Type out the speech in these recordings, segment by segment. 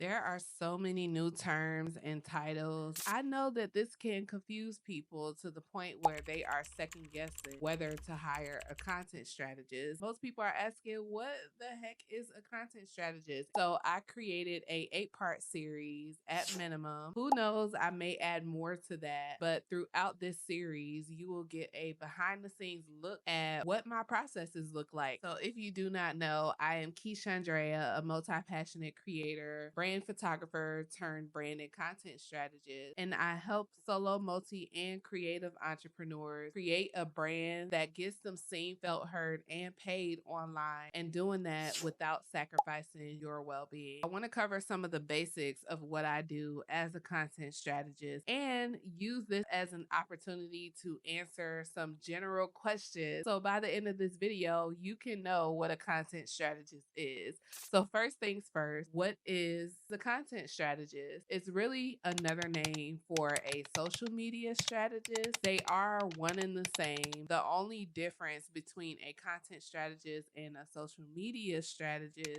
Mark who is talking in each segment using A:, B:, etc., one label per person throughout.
A: There are so many new terms and titles. I know that this can confuse people to the point where they are second guessing whether to hire a content strategist. Most people are asking, what the heck is a content strategist? So I created a 8-part series at minimum. Who knows, I may add more to that, but throughout this series, you will get a behind the scenes look at what my processes look like. So if you do not know, I am KeaShundrea, a multi-passionate creator, brand photographer turned brand and content strategist, and I help solo, multi, and creative entrepreneurs create a brand that gets them seen, felt, heard, and paid online, and doing that without sacrificing your well-being. I want to cover some of the basics of what I do as a content strategist and use this as an opportunity to answer some general questions. So by the end of this video, you can know what a content strategist is. So first things first, what is the content strategist? It's really another name for a social media strategist. They are one and the same. The only difference between a content strategist and a social media strategy,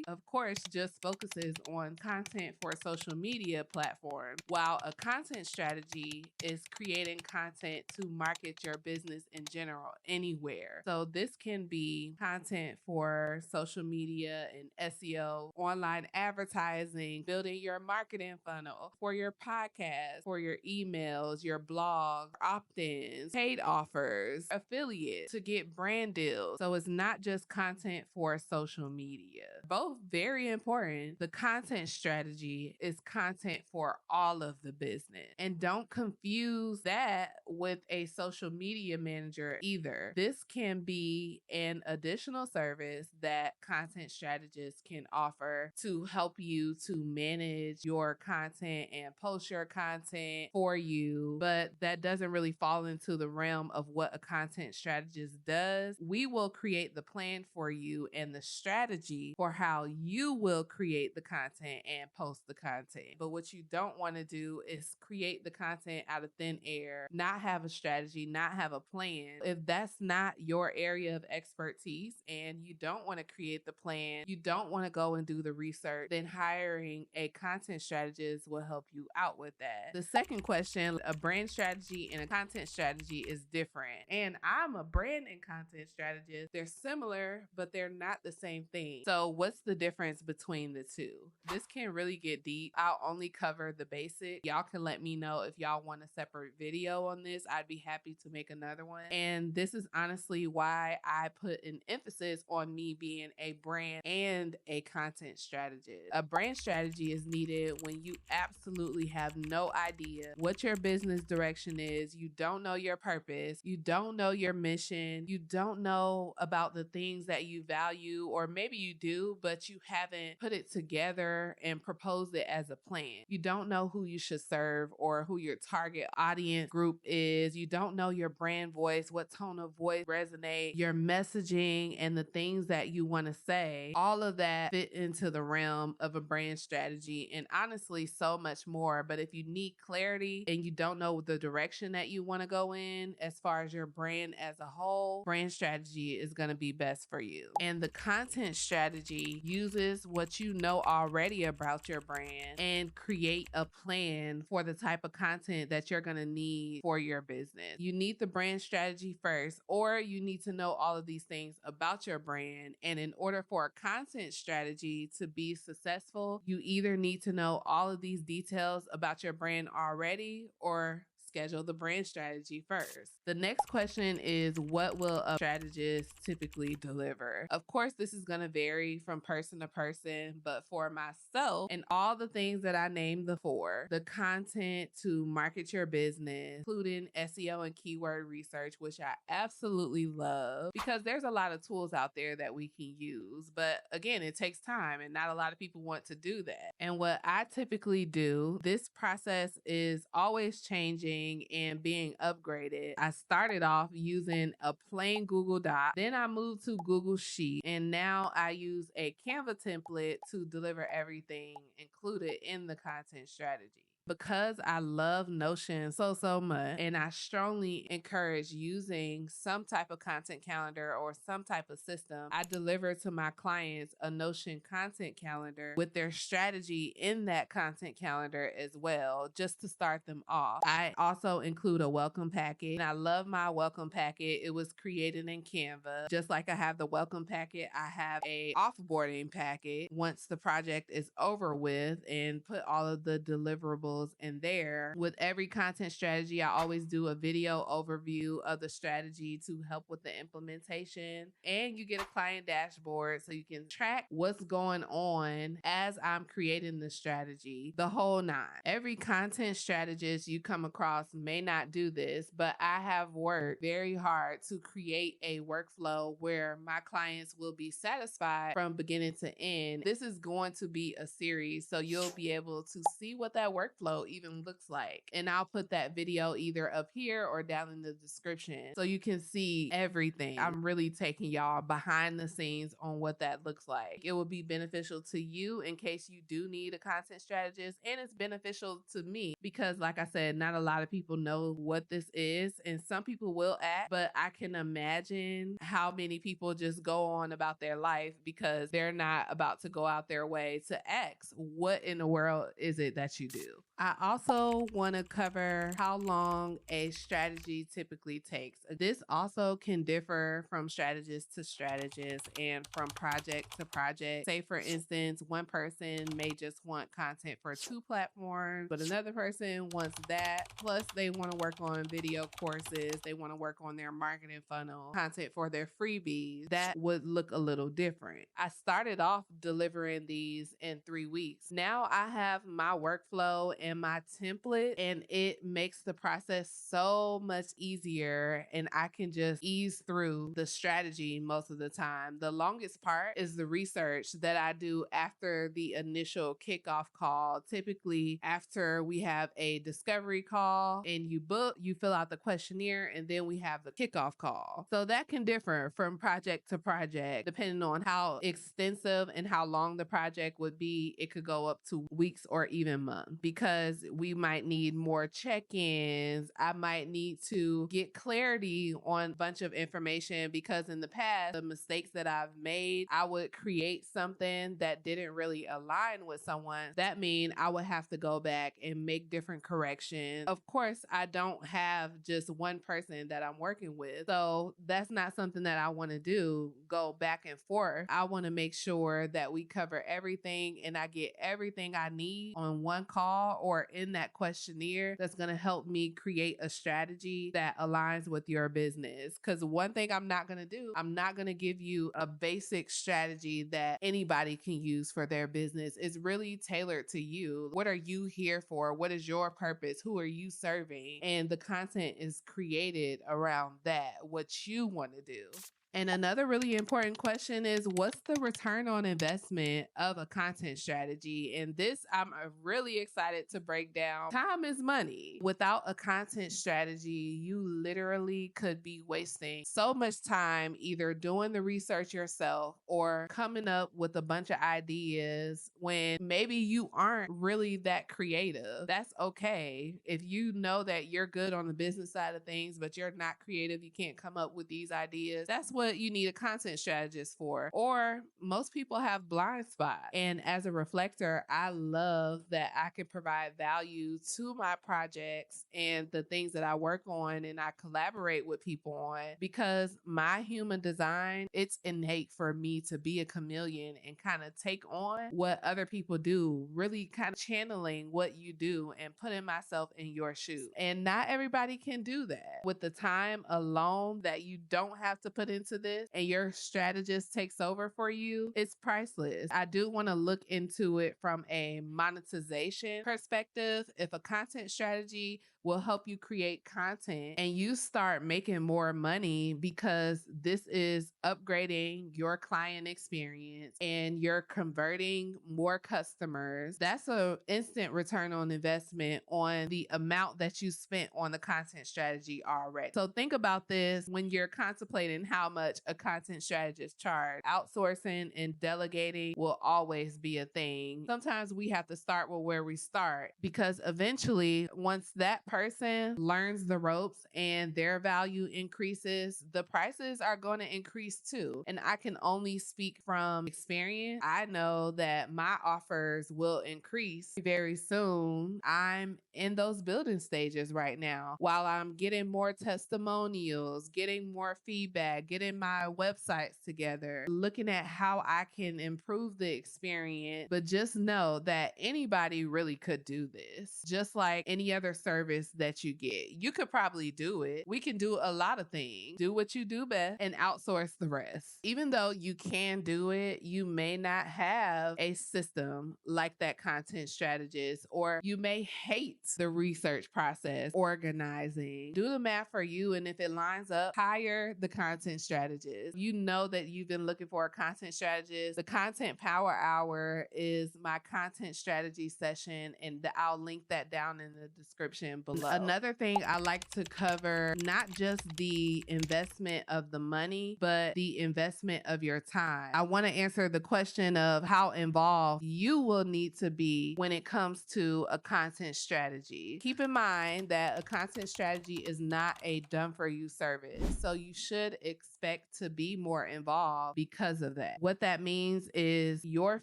A: of course, just focuses on content for social media platforms, while a content strategy is creating content to market your business in general anywhere. So this can be content for social media and SEO, online advertising, building your marketing funnel, for your podcast, for your emails, your blog, opt-ins, paid offers, affiliates, to get brand deals. So it's not just content for social media. Both very important. The content strategy is content for all of the business. And don't confuse that with a social media manager either. This can be an additional service that content strategists can offer to help you to manage your content and post your content for you, but that doesn't really fall into the realm of what a content strategist does. We will create the plan for you and the strategy for how you will create the content and post the content. But what you don't want to do is create the content out of thin air, not have a strategy, not have a plan. If that's not your area of expertise and you don't want to create the plan, you don't want to go and do the research, then hiring a content strategist will help you out with that. The second question, a brand strategy and a content strategy is different. And I'm a brand and content strategist. They're similar, but they're not the same thing. So what's the difference between the two? This can really get deep. I'll only cover the basic. Y'all can let me know if y'all want a separate video on this. I'd be happy to make another one. And this is honestly why I put an emphasis on me being a brand and a content strategist. A brand strategy is needed when you absolutely have no idea what your business direction is. You don't know your purpose. You don't know your mission. You don't know about the things that you value, or maybe you do, but you haven't put it together and proposed it as a plan. You don't know who you should serve or who your target audience group is. You don't know your brand voice, what tone of voice resonate, your messaging, and the things that you want to say. All of that fit into the realm of a brand strategy, and honestly, so much more. But if you need clarity and you don't know the direction that you want to go in as far as your brand as a whole, brand strategy is going to be best for you. And the content strategy uses what you know already about your brand and create a plan for the type of content that you're going to need for your business. You need the brand strategy first, or you need to know all of these things about your brand. And in order for a content strategy to be successful, you either need to know all of these details about your brand already, or schedule the brand strategy first. The next question is, what will a strategist typically deliver? Of course, this is going to vary from person to person, but for myself and all the things that I named before, the content to market your business, including SEO and keyword research, which I absolutely love because there's a lot of tools out there that we can use. But again, it takes time and not a lot of people want to do that. And what I typically do, this process is always changing and being upgraded. I started off using a plain Google Doc, then I moved to Google Sheet, and now I use a Canva template to deliver everything included in the content strategy. Because I love Notion so much, and I strongly encourage using some type of content calendar or some type of system, I deliver to my clients a Notion content calendar with their strategy in that content calendar as well, just to start them off. I also include a welcome packet, and I love my welcome packet. It was created in Canva. Just like I have the welcome packet, I have a offboarding packet once the project is over with, and put all of the deliverables in there. With every content strategy, I always do a video overview of the strategy to help with the implementation. And you get a client dashboard so you can track what's going on as I'm creating the strategy, the whole nine. Every content strategist you come across may not do this, but I have worked very hard to create a workflow where my clients will be satisfied from beginning to end. This is going to be a series, so you'll be able to see what that workflow even looks like. And I'll put that video either up here or down in the description so you can see everything. I'm really taking y'all behind the scenes on what that looks like. It will be beneficial to you in case you do need a content strategist, and it's beneficial to me because, like I said, not a lot of people know what this is, and some people will ask, but I can imagine how many people just go on about their life because they're not about to go out their way to ask, what in the world is it that you do? I also want to cover how long a strategy typically takes. This also can differ from strategist to strategist and from project to project. Say, for instance, one person may just want content for 2 platforms, but another person wants that. Plus, they want to work on video courses. They want to work on their marketing funnel, content for their freebies. That would look a little different. I started off delivering these in 3 weeks. Now I have my workflow and my template, and it makes the process so much easier, and I can just ease through the strategy most of the time. The longest part is the research that I do after the initial kickoff call. Typically, after we have a discovery call and you book, you fill out the questionnaire, and then we have the kickoff call. So that can differ from project to project depending on how extensive and how long the project would be. It could go up to weeks or even months because we might need more check-ins. I might need to get clarity on a bunch of information because in the past, the mistakes that I've made, I would create something that didn't really align with someone. That means I would have to go back and make different corrections. Of course, I don't have just one person that I'm working with, so that's not something that I want to do, go back and forth. I want to make sure that we cover everything and I get everything I need on one call or in that questionnaire that's going to help me create a strategy that aligns with your business. Because one thing I'm not going to do, I'm not going to give you a basic strategy that anybody can use for their business. It's really tailored to you. What are you here for? What is your purpose? Who are you serving? And the content is created around that, what you want to do. And another really important question is, what's the return on investment of a content strategy? And this I'm really excited to break down. Time is money. Without a content strategy, you literally could be wasting so much time either doing the research yourself or coming up with a bunch of ideas when maybe you aren't really that creative. That's okay. If you know that you're good on the business side of things, but you're not creative, you can't come up with these ideas, that's what you need a content strategist for. Or most people have blind spots. And as a reflector, I love that I can provide value to my projects and the things that I work on and I collaborate with people on, because my human design, it's innate for me to be a chameleon and kind of take on what other people do, really kind of channeling what you do and putting myself in your shoes. And not everybody can do that. With the time alone that you don't have to put into this and your strategist takes over for you, it's priceless. I do want to look into it from a monetization perspective. If a content strategy will help you create content and you start making more money because this is upgrading your client experience and you're converting more customers. That's an instant return on investment on the amount that you spent on the content strategy already. So think about this when you're contemplating how much a content strategist charge. Outsourcing and delegating will always be a thing. Sometimes we have to start with where we start because eventually, once that person learns the ropes and their value increases, the prices are going to increase too. And I can only speak from experience. I know that my offers will increase very soon. I'm in those building stages right now while I'm getting more testimonials, getting more feedback, getting my websites together, looking at how I can improve the experience. But just know that anybody really could do this. Just like any other service that you get, you could probably do it. We can do a lot of things. Do what you do best and outsource the rest. Even though you can do it, you may not have a system like that content strategist, or you may hate the research process, organizing. Do the math for you, and if it lines up, hire the content strategist. You know that you've been looking for a content strategist. The Content Power Hour is my content strategy session, and I'll link that down in the description below. Another thing I like to cover, not just the investment of the money, but the investment of your time. I want to answer the question of how involved you will need to be when it comes to a content strategy. Keep in mind that a content strategy is not a done for you service, so you should expect to be more involved because of that. What that means is your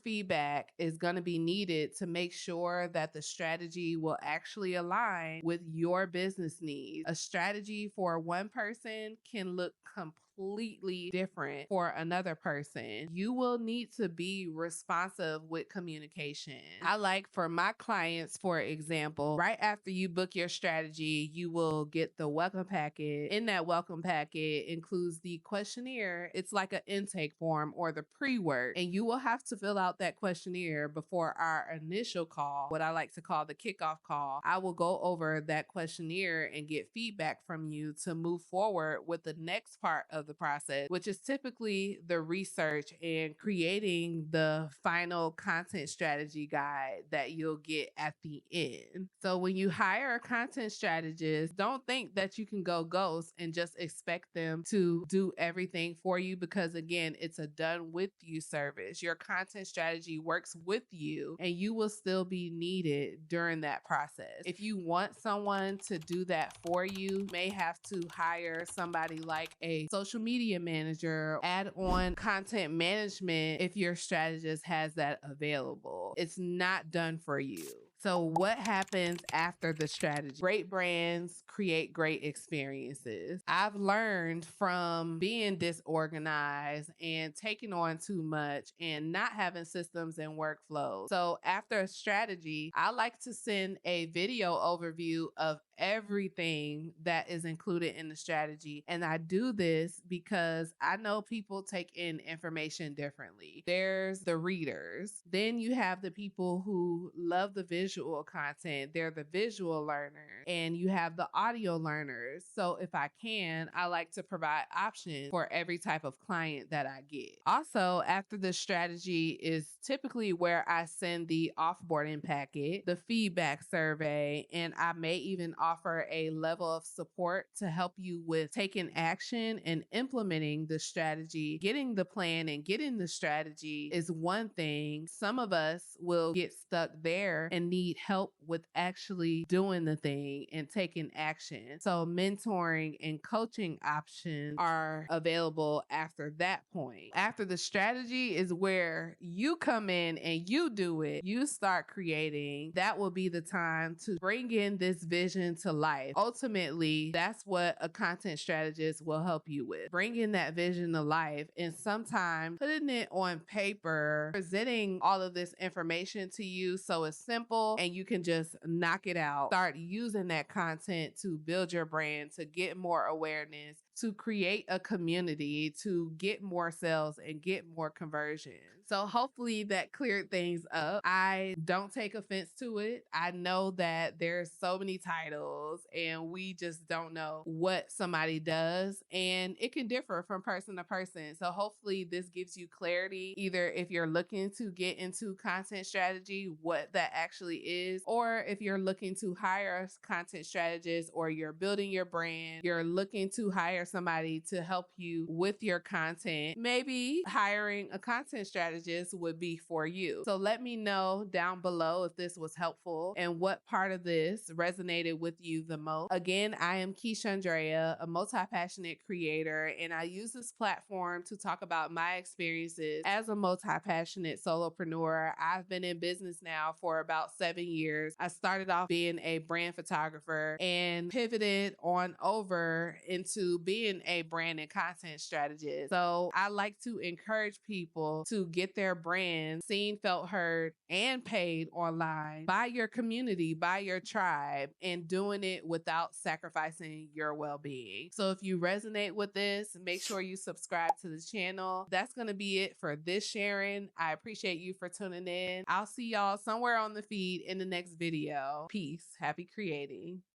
A: feedback is going to be needed to make sure that the strategy will actually align with your business needs. A strategy for one person can look completely different for another person. You will need to be responsive with communication. I like for my clients, for example, right after you book your strategy, you will get the welcome packet. In that welcome packet includes the questionnaire. It's like an intake form or the pre-work, and you will have to fill out that questionnaire before our initial call, what I like to call the kickoff call. I will go over that questionnaire and get feedback from you to move forward with the next part of the process, which is typically the research and creating the final content strategy guide that you'll get at the end. So when you hire a content strategist, don't think that you can go ghost and just expect them to do everything for you, because again, it's a done with you service. Your content strategy works with you and you will still be needed during that process. If you want someone to do that for you, you may have to hire somebody like a social media manager, add on content management if your strategist has that available. It's not done for you. So what happens after the strategy? Great brands create great experiences. I've learned from being disorganized and taking on too much and not having systems and workflows. So after a strategy, I like to send a video overview of everything that is included in the strategy. And I do this because I know people take in information differently. There's the readers. Then you have the people who love the visual content. They're the visual learners. And you have the audio learners. So if I can, I like to provide options for every type of client that I get. Also, after the strategy is typically where I send the offboarding packet, the feedback survey, and I may even offer a level of support to help you with taking action and implementing the strategy. Getting the plan and getting the strategy is one thing. Some of us will get stuck there and need help with actually doing the thing and taking action. So mentoring and coaching options are available after that point. After the strategy is where you come in and you do it. You start creating. That will be the time to bring in this vision to life. Ultimately, that's what a content strategist will help you with. Bringing that vision to life, and sometimes putting it on paper, presenting all of this information to you so it's simple and you can just knock it out. Start using that content to build your brand, to get more awareness, to create a community to get more sales and get more conversions. So hopefully that cleared things up. I don't take offense to it. I know that there's so many titles and we just don't know what somebody does, and it can differ from person to person. So hopefully this gives you clarity, either if you're looking to get into content strategy, what that actually is, or if you're looking to hire a content strategist or you're building your brand, you're looking to hire somebody to help you with your content, maybe hiring a content strategist would be for you. So let me know down below if this was helpful and what part of this resonated with you the most. Again, I am KeaShundrea, a multi-passionate creator, and I use this platform to talk about my experiences as a multi-passionate solopreneur. I've been in business now for about 7 years. I started off being a brand photographer and pivoted on over into being a brand and content strategist. So I like to encourage people to get their brand seen, felt, heard, and paid online by your community, by your tribe, and doing it without sacrificing your well-being. So if you resonate with this, make sure you subscribe to the channel. That's going to be it for this sharing. I appreciate you for tuning in. I'll see y'all somewhere on the feed in the next video. Peace. Happy creating.